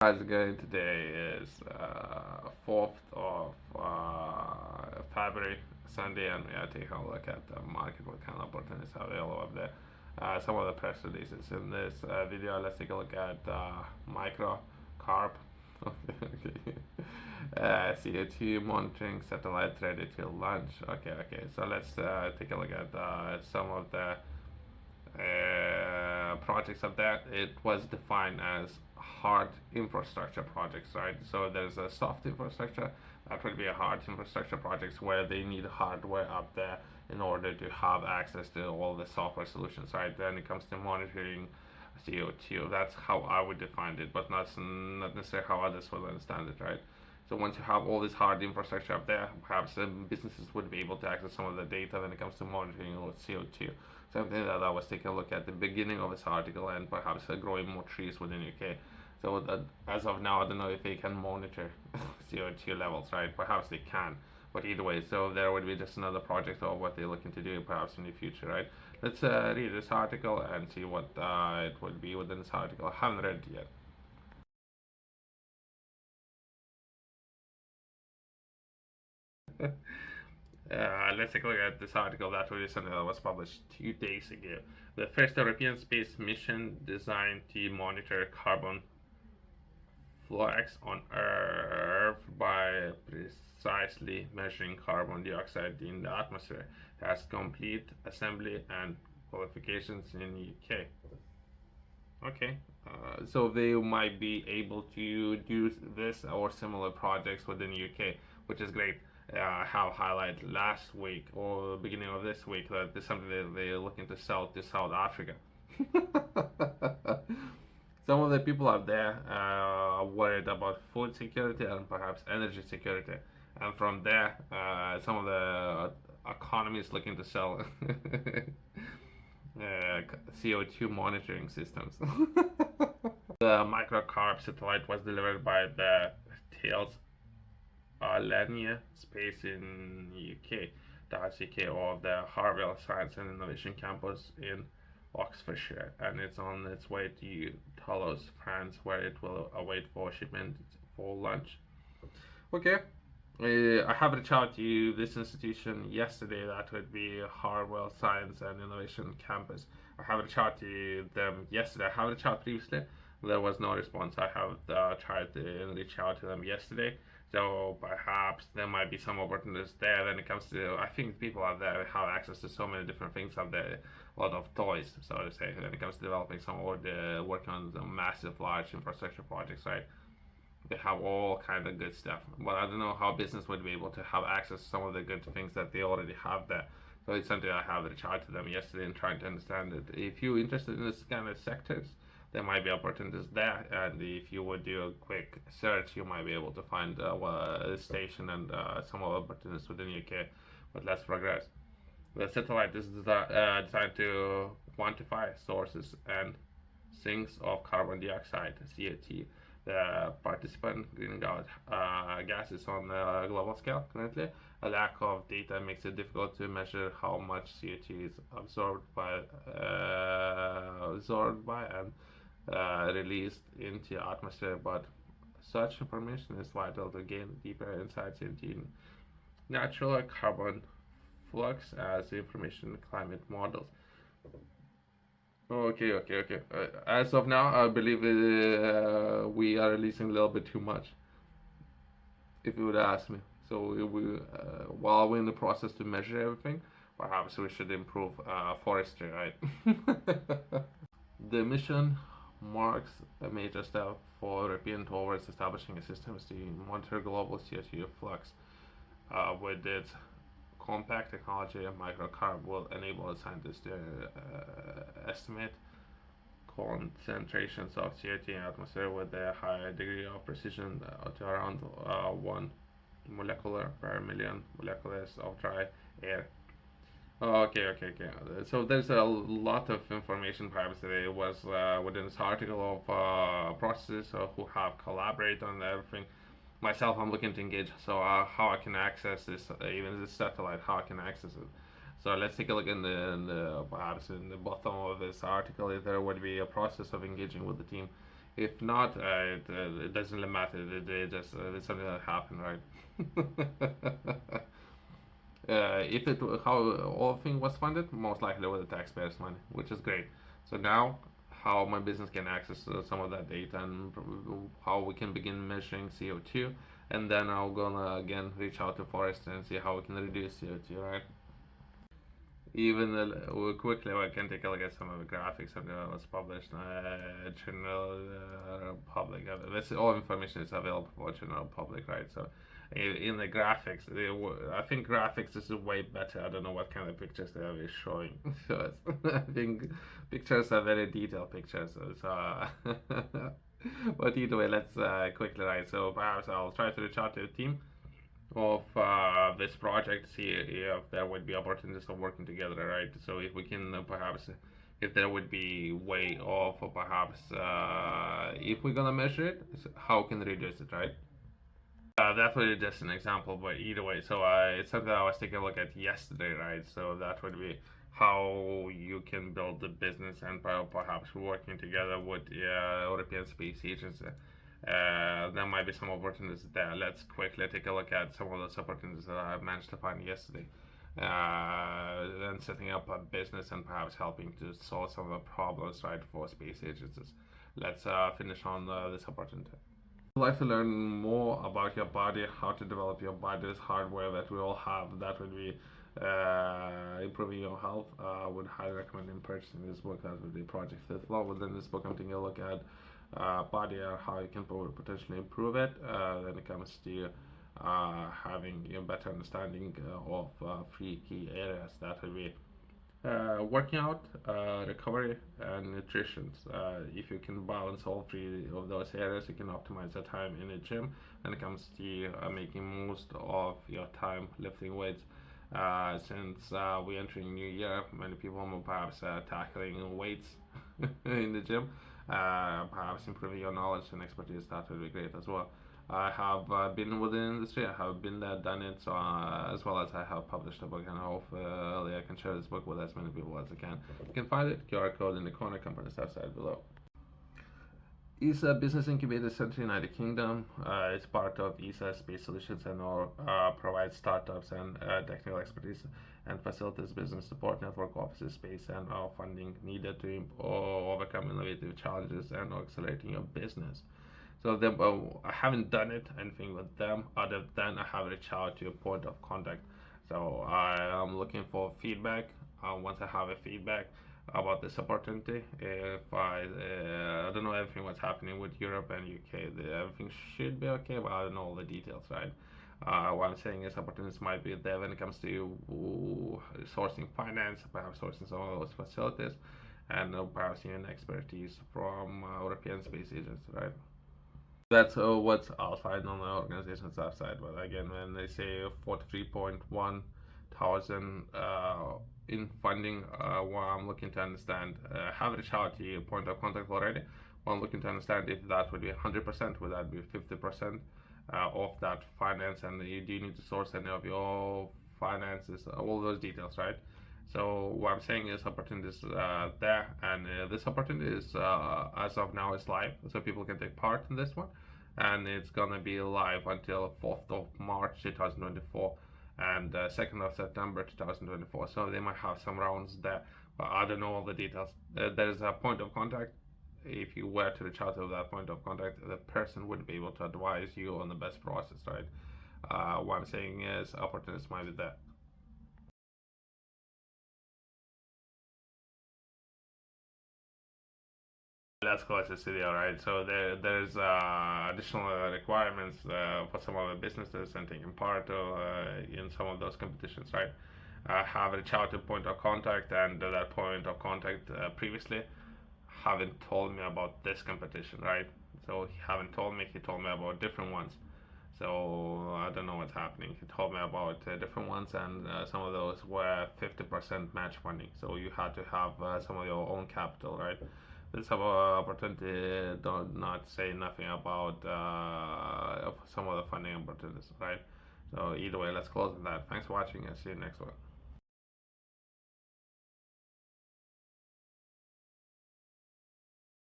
How's it going today? Is 4th of February, Sunday, and we are taking a look at the market, what kind of opportunities are available up there. Some of the press releases in this video. Let's take a look at MicroCarb CO2 monitoring satellite ready to launch. Okay. So let's take a look at some of the projects of that. It was defined as hard infrastructure projects, right? So there's a soft infrastructure, that would be a hard infrastructure projects where they need hardware up there in order to have access to all the software solutions, right? Then it comes to monitoring CO2. That's how I would define it, but not necessarily how others will understand it, right? So once you have all this hard infrastructure up there, perhaps businesses would be able to access some of the data when it comes to monitoring CO2. Something that I was taking a look at the beginning of this article, and perhaps growing more trees within UK. So that, as of now, I don't know if they can monitor CO2 levels, right? Perhaps they can, but either way, so there would be just another project of what they're looking to do perhaps in the future, right? Let's read this article and see what it would be within this article. I haven't read it yet. Let's take a look at this article that was published 2 days ago. The first European space mission designed to monitor carbon flux on Earth by precisely measuring carbon dioxide in the atmosphere has complete assembly and qualifications in UK. Okay, so they might be able to do this or similar projects within UK, which is great. I have highlighted last week or beginning of this week that there's something that they're looking to sell to South Africa. Some of the people out there are worried about food security and perhaps energy security, and from there, some of the economies looking to sell CO2 monitoring systems. The MicroCarb satellite was delivered by the Tails Alenia Space in UK, the ICK of the Harville Science and Innovation Campus in Oxfordshire, and it's on its way to Toulouse, France, where it will await for shipment for lunch. Okay, I have reached out to this institution yesterday. That would be Harwell Science and Innovation Campus. I have reached out to them yesterday. I have reached out previously. There was no response. I have tried to reach out to them yesterday. So perhaps there might be some opportunities there when it comes to. I think people out there have access to so many different things out there, a lot of toys, so to say, when it comes to developing some or the working on the massive, large infrastructure projects, right? They have all kind of good stuff. But I don't know how business would be able to have access to some of the good things that they already have there. So it's something I have reached out to them yesterday and trying to understand it. If you're interested in this kind of sectors, there might be opportunities there. And if you would do a quick search, you might be able to find a station and some other opportunities within UK. But let's progress. The satellite is designed to quantify sources and sinks of carbon dioxide (CO2). The participant greenhouse gases on a global scale currently. A lack of data makes it difficult to measure how much CO2 is absorbed by and released into the atmosphere, but such information is vital to gain deeper insights into natural carbon flux as information climate models. Okay. As of now, I believe we are releasing a little bit too much, if you would ask me. So while we're in the process to measure everything, perhaps we should improve forestry, right? The mission marks a major step for European towards establishing a system to monitor global CO2 flux. With its compact technology, microcarb will enable scientists to estimate concentrations of CO2 in the atmosphere with a high degree of precision to around 1 molecular per million molecules of dry air. Okay. So there's a lot of information. Perhaps there was within this article of processes who have collaborated on everything. Myself, I'm looking to engage. So how I can access this, even this satellite, how I can access it. So let's take a look perhaps in the bottom of this article. If there would be a process of engaging with the team If not, it doesn't really matter. It just it's something that happened, right? If it how all thing was funded, most likely with the taxpayers' money, which is great. So now, how my business can access some of that data and how we can begin measuring CO2, and then I'm gonna again reach out to forest and see how we can reduce CO2, right? Even quickly, I can take a look at some of the graphics that was published general public. This all information is available for general public, right? So in the graphics, I think graphics is way better. I don't know what kind of pictures they are showing. So I think pictures are very detailed pictures. But either way, let's quickly, right? So perhaps I'll try to reach out to the team of this project, see if there would be opportunities of working together, right? So if we can perhaps, if there would be way of perhaps, if we're gonna measure it, how can we reduce it, right? That was just an example, but either way, so it's something I was taking a look at yesterday, right? So that would be how you can build the business and perhaps working together with European Space Agency. There might be some opportunities there. Let's quickly take a look at some of those opportunities that I managed to find yesterday. Then setting up a business and perhaps helping to solve some of the problems, right, for space agencies. Let's finish on this opportunity. I'd like to learn more about your body, how to develop your body's hardware that we all have. That would be improving your health. I would highly recommend purchasing this book. That would be Project Fifth Law. Within this book, I'm taking a look at body or how you can potentially improve it. Then it comes to having a better understanding of three key areas. That would be working out, recovery, and nutrition. If you can balance all three of those areas, you can optimize your time in the gym. When it comes to making most of your time lifting weights, since we're entering new year, many people are perhaps tackling weights in the gym. Perhaps improving your knowledge and expertise, that would be great as well. I have been within the industry. I have been there, done it. So as well as I have published a book, and hopefully I can share this book with as many people as I can. You can find it QR code in the corner, company website below. ESA Business Incubator Center, United Kingdom. It's part of ESA Space Solutions and provides startups and technical expertise and facilities business support, network offices, space, and funding needed to overcome innovative challenges and accelerating your business. So I haven't done anything with them other than I have reached out to a point of contact. So I am looking for feedback. Once I have a feedback about this opportunity, if I don't know everything what's happening with Europe and UK, everything should be okay, but I don't know all the details, right? What I'm saying is opportunities might be there when it comes to sourcing finance, perhaps sourcing some of those facilities, and perhaps even expertise from European Space Agency, right? That's what's outlined on the organization's website. But again, when they say 43.1 thousand in funding, what I'm looking to understand, have reached out to your point of contact already. Well, I'm looking to understand if that would be 100%, would that be 50% of that finance, and you do need to source any of your finances, all those details, right? So what I'm saying is opportunities there, and this opportunity is as of now is live, so people can take part in this one, and it's gonna be live until 4th of March 2024 and 2nd of September 2024. So they might have some rounds there, but I don't know all the details. There's a point of contact. If you were to reach out to that point of contact, the person would be able to advise you on the best process, right? What I'm saying is opportunities might be there. Let's close this video, right? So there's additional requirements for some of the businesses and taking part in some of those competitions, right? Have reached out to point of contact, and that point of contact previously haven't told me about this competition, right? So he haven't told me. He told me about different ones. So I don't know what's happening. He told me about different ones, and some of those were 50% match funding. So you had to have some of your own capital, right? This opportunity do not say nothing about some of the funding opportunities, right? So either way, let's close on that. Thanks for watching, and see you next one.